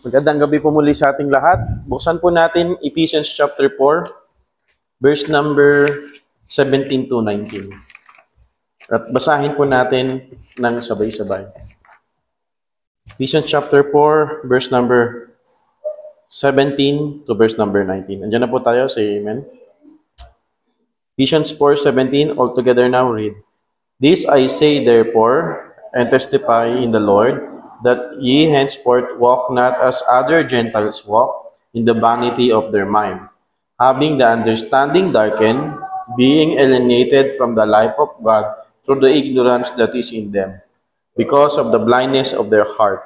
Magandang gabi po muli sa ating lahat. Buksan po natin Ephesians chapter 4, verse number 17 to 19. At basahin po natin ng sabay-sabay. Ephesians chapter 4, verse number 17 to verse number 19. Andiyan na po tayo, say amen. Ephesians 4:17, all together now read. This I say therefore, and testify in the Lord, that ye henceforth walk not as other Gentiles walk, in the vanity of their mind, having the understanding darkened, being alienated from the life of God through the ignorance that is in them, because of the blindness of their heart,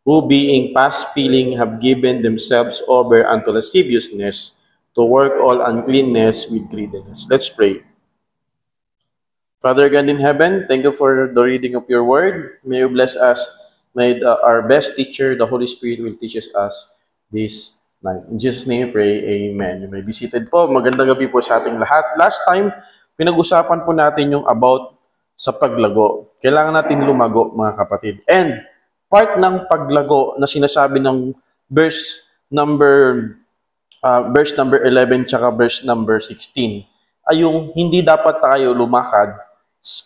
who being past feeling have given themselves over unto lasciviousness, to work all uncleanness with greediness. Let's pray. Father God in heaven, thank you for the reading of your word. May you bless us. May our best teacher, the Holy Spirit, will teach us this night. In Jesus' name we pray, amen. You may be seated po. Magandang gabi po sa ating lahat. Last time, pinag-usapan po natin yung about sa paglago. Kailangan natin lumago, mga kapatid. And part ng paglago na sinasabi ng verse number 11 tsaka verse number 16 ay yung hindi dapat tayo lumakad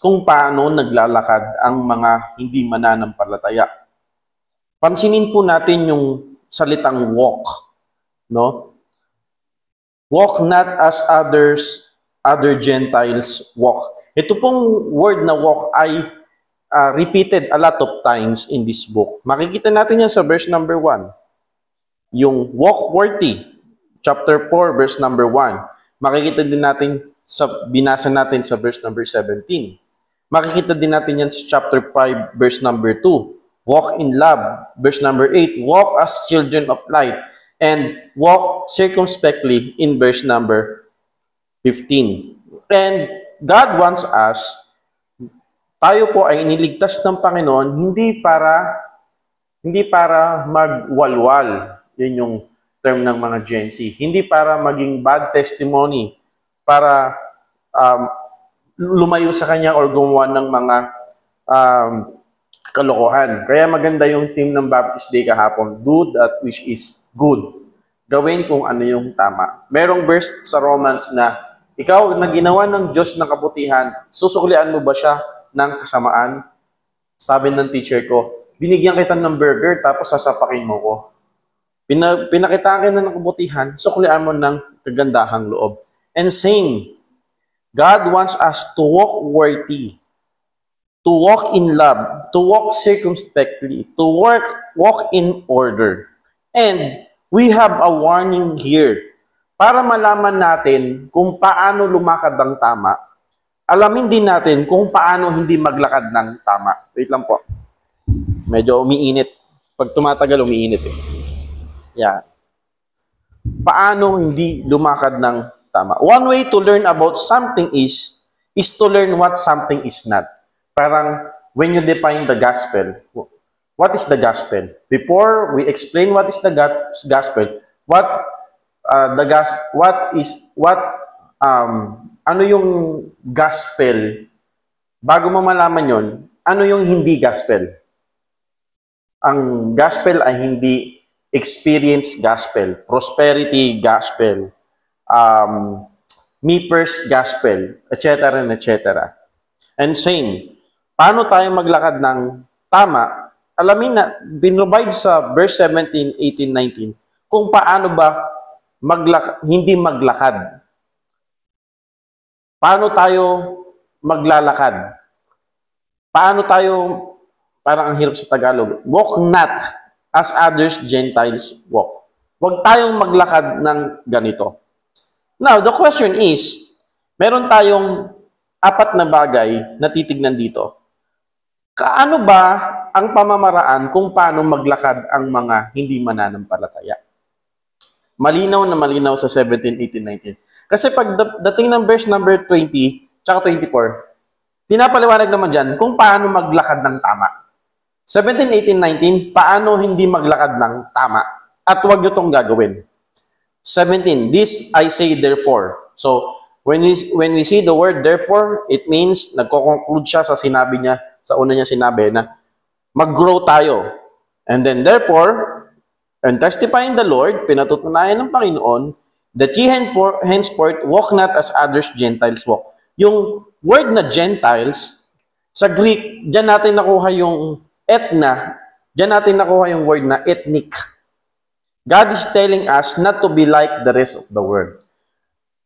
kung paano naglalakad ang mga hindi mananampalataya. Pansinin po natin yung salitang walk, no? Walk not as other Gentiles walk. Ito pong word na walk ay repeated a lot of times in this book. Makikita natin yan sa verse number 1. Yung walk worthy, chapter 4, verse number 1. Makikita din natin binasa natin sa verse number 17. Makikita din natin yan sa chapter 5, verse number 2. Walk in love, verse number 8. Walk as children of light. And walk circumspectly in verse number 15. And God wants us, tayo po ay iniligtas ng Panginoon, hindi para magwalwal. Yun yung term ng mga Gen Z. Hindi para maging bad testimony, para lumayo sa kanya or gumawa ng mga kalokohan. Kaya maganda yung team ng Baptist Day kahapon, do that which is good. Gawin kung ano yung tama. Merong verse sa Romans na, ikaw na ginawa ng Diyos ng kabutihan, susuklian mo ba siya ng kasamaan? Sabi ng teacher ko, binigyan kita ng burger tapos sasapakin mo ko. Pinakitaan kita ng kabutihan, suklian mo ng kagandahang loob. And same, God wants us to walk worthy, to walk in love, to walk circumspectly, to walk in order. And we have a warning here para malaman natin kung paano lumakad ng tama. Alamin din natin kung paano hindi maglakad ng tama. Wait lang po. Medyo umiinit. Pag tumatagal, umiinit eh. Yan. Paano hindi lumakad ng tama? One way to learn about something is to learn what something is not. Parang when you define the gospel, what is the gospel? Before we explain what is the gospel, ano yung gospel? Bago mo malaman yon, ano yung hindi gospel? Ang gospel ay hindi experience gospel, prosperity gospel, me first gospel, etc. etc. And same, paano tayo maglakad ng tama? Alamin na, binrovide sa verse 17, 18, 19, kung paano ba hindi maglakad. Paano tayo maglalakad? Paano tayo, parang ang hirap sa Tagalog, walk not as others Gentiles walk. Huwag tayong maglakad ng ganito. Now, the question is, meron tayong 4 na bagay na titignan dito. Kaano ba ang pamamaraan kung paano maglakad ang mga hindi mananampalataya? Malinaw na malinaw sa 17, 18, 19. Kasi pag dating ng verse number 20, tsaka 24, pinapaliwanag naman dyan kung paano maglakad ng tama. 17, 18, 19, paano hindi maglakad ng tama? At huwag nyo itong gagawin. 17, this I say therefore. So, when we see the word therefore, it means nagko-conclude siya sa sinabi niya, sa una niya sinabi na mag-grow tayo. And then therefore, And testifying the Lord, pinatutunayan ng Panginoon, that ye henceforth walk not as others Gentiles walk. Yung word na Gentiles, sa Greek, dyan natin nakuha yung ethna, dyan natin nakuha yung word na ethnic. God is telling us not to be like the rest of the world.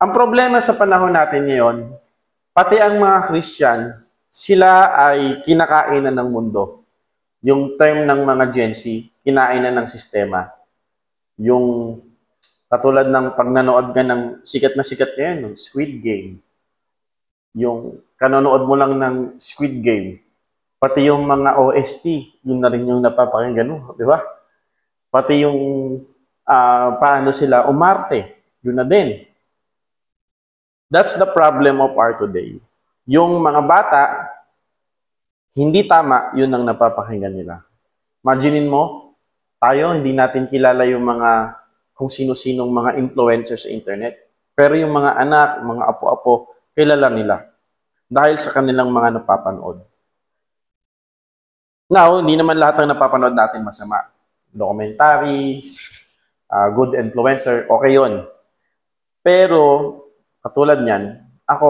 Ang problema sa panahon natin ngayon, pati ang mga Christian, sila ay kinakainan ng mundo. Yung term ng mga Gen Z, kinainan ng sistema. Yung katulad ng pag nanood ka ng sikat na sikat ngayon, Squid Game. Yung kanonood mo lang ng Squid Game, pati yung mga OST, yun na rin yung napapakinggan mo, di ba? Pati yung paano sila umarte, yun na din. That's the problem of our today. Yung mga bata, hindi tama, yun ang napapakinggan nila. Imaginin mo, tayo, hindi natin kilala yung mga kung sino-sinong mga influencers sa internet. Pero yung mga anak, mga apo-apo, kilala nila. Dahil sa kanilang mga napapanood. Now, hindi naman lahat ng napapanood natin masama. Documentaries, good influencer, okay yun. Pero, katulad niyan, ako,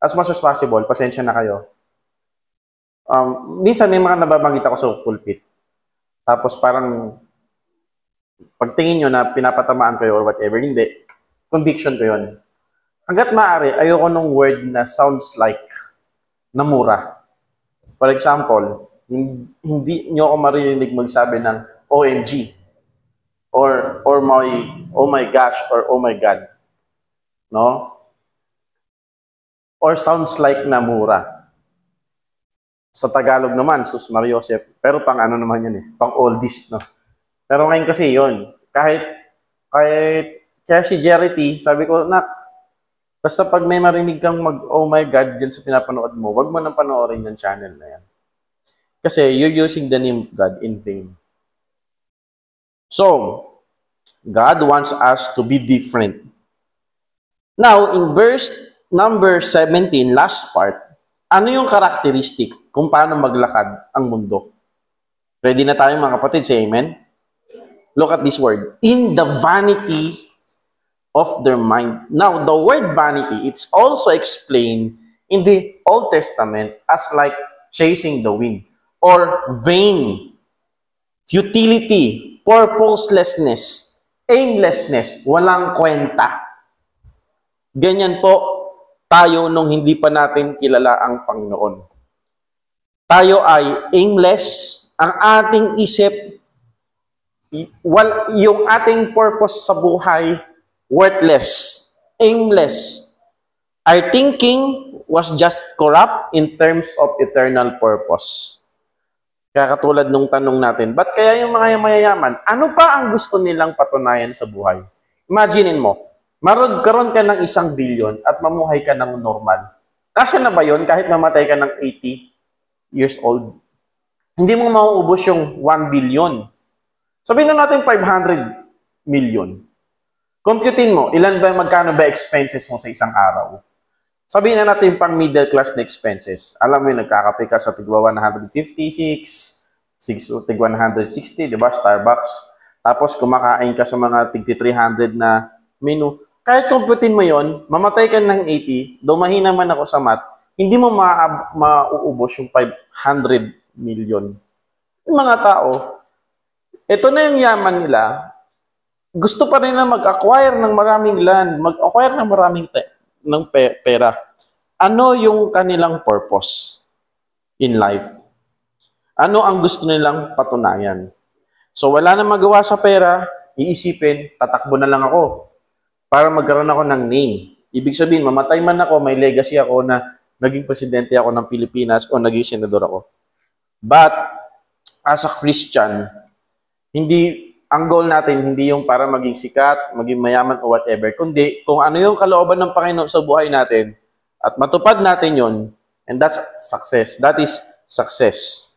as much as possible, pasensya na kayo. Minsan may mga nababanggit ako sa pulpit. Tapos parang, pagtingin nyo na pinapatamaan kayo or whatever, hindi. Conviction ko yun. Hanggat maaari, ayoko nung word na sounds like na mura. For example, hindi nyo ako marinig magsabi ng OMG or oh my gosh or oh my God. No? Or sounds like na mura. Sa Tagalog naman, Sus Mariosep, pero pang ano naman yun pang oldies, no? Pero ngayon kasi yun, kahit kaya si Jerry T, sabi ko, nak, basta pag may marinig kang oh my God, dyan sa pinapanood mo, wag mo nang panoorin yung channel na yan. Kasi you're using the name of God in vain. So, God wants us to be different. Now, in verse number 17, last part, ano yung characteristic kung paano maglakad ang mundo? Ready na tayo mga kapatid, say amen? Look at this word. In the vanity of their mind. Now, the word vanity, it's also explained in the Old Testament as like chasing the wind or vain, futility, purposelessness, aimlessness, walang kwenta. Ganyan po tayo nung hindi pa natin kilala ang Panginoon. Tayo ay aimless, ang ating isip, yung ating purpose sa buhay, worthless, aimless. Our thinking was just corrupt in terms of eternal purpose. Kaya katulad nung tanong natin, ba't kaya yung mga mayayaman, ano pa ang gusto nilang patunayan sa buhay? Imaginin mo, karoon ka ng 1 billion at mamuhay ka ng normal. Kasya na ba yun kahit mamatay ka ng 80 years old? Hindi mo mauubos yung 1 billion. Sabihin na natin 500 million. Computin mo, magkano ba expenses mo sa isang araw? Sabihin na natin pang middle class na expenses. Alam mo yung nagkakape ka sa tigwa 156, tigwa 160, di ba? Starbucks. Tapos kumakain ka sa mga tigti 300 na menu. Kahit computin mo yon, mamatay ka ng 80, dumahina man ako sa math, hindi mo mauubos yung 500 million. Yung mga tao, ito na yung yaman nila, gusto pa rin na mag-acquire ng maraming land, mag-acquire ng maraming pera. Ano yung kanilang purpose in life? Ano ang gusto nilang patunayan? So wala na magawa sa pera, iisipin, tatakbo na lang ako para magkaroon ako ng name. Ibig sabihin, mamatay man ako, may legacy ako na naging presidente ako ng Pilipinas o naging senador ako. But, as a Christian, ang goal natin, hindi yung para maging sikat, maging mayaman o whatever, kundi kung ano yung kalooban ng Panginoon sa buhay natin at matupad natin yon, and that's success. That is success.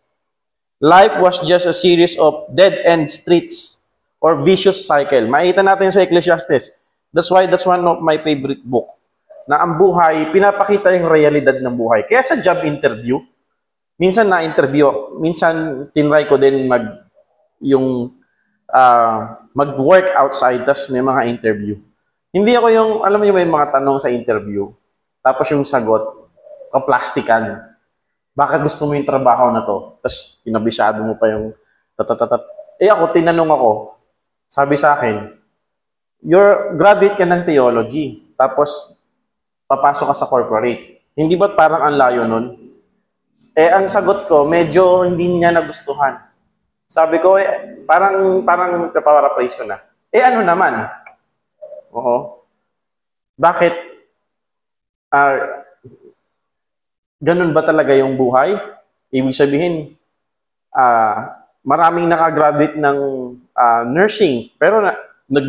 Life was just a series of dead-end streets or vicious cycle. Makita natin sa Ecclesiastes. That's one of my favorite book. Na ang buhay, pinapakita yung realidad ng buhay. Kaya sa job interview, minsan na-interview, minsan tinry ko din yung mag-work outside, tas may mga interview. Hindi ako yung, alam mo yung may mga tanong sa interview, tapos yung sagot, kaplastikan. Baka gusto mo yung trabaho na to, tapos kinabisado mo pa yung tatatatat. Eh ako, tinanong ako, sabi sa akin, graduate ka ng theology, tapos papasok ka sa corporate. Hindi ba't parang ang layo nun? Eh, ang sagot ko, medyo hindi niya nagustuhan. Sabi ko, parang paraphrase ko na. Eh, ano naman? Oo. Bakit? Ah, ganun ba talaga yung buhay? Ibig sabihin, maraming nakagraduate ng nursing, pero nag